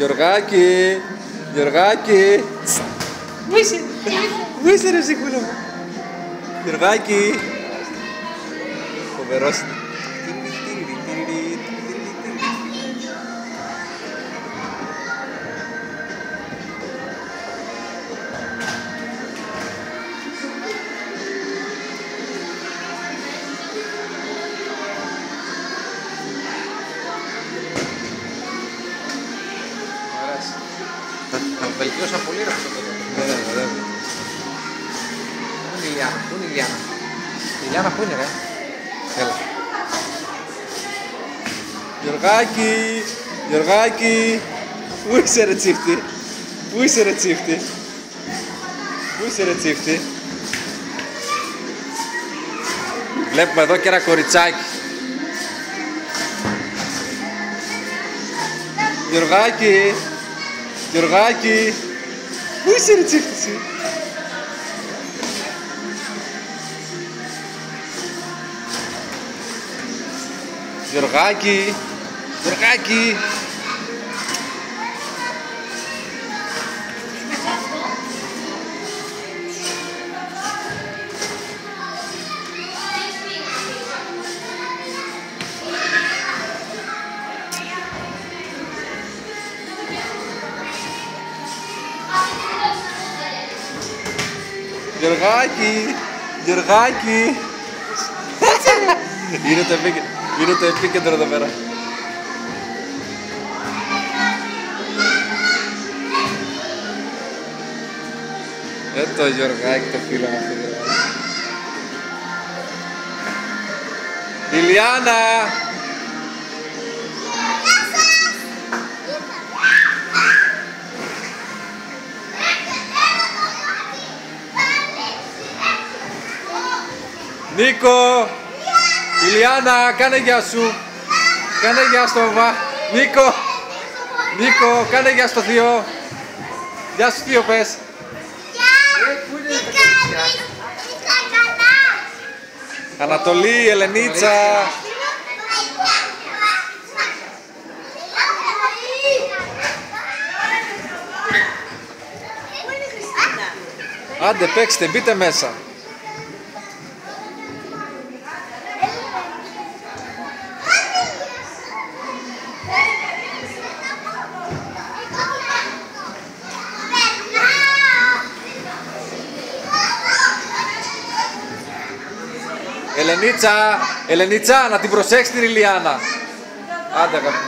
Γιωργάκη, Γιωργάκη. Πού είσαι ρε ψυχούλα μου. Γιωργάκη. Φοβερός είναι. Βελτιώσα πολύ ρε αυτό το παιδί. Πού είναι η Ιλιάνα, πού είναι η Ιλιάνα. Η Ιλιάνα πού είναι ρε. Έλα. Γιωργάκη, Γιωργάκη. Πού είσαι ρε τσίφτη. Πού είσαι ρε τσίφτη. Πού είσαι ρε τσίφτη. Βλέπουμε εδώ και ένα κοριτσάκι. Γιωργάκη, Γιωργάκη. Πού είσαι ρε τσίφτη εσύ. Γιωργάκη, Γιωργάκη. Γιωργάκη, Γιωργάκη. Είναι το επίκεντρο εδώ πέρα. Το Γιωργάκη το φίλο μας το Γιωργάκη. Ιλιάνα! Νίκο! Ιλιάνα, κάνε γεια σου! Κάνε γεια στο Νίκο! Νίκο, κάνε γεια στο θείο! Γεια σου θείο πες! Ανατολή, Ελενίτσα! Άντε παίξτε, μπείτε μέσα! Ελενίτσα, Ελενίτσα, να την προσέξεις την Ιλιάνα. Άντε αγαπητοί.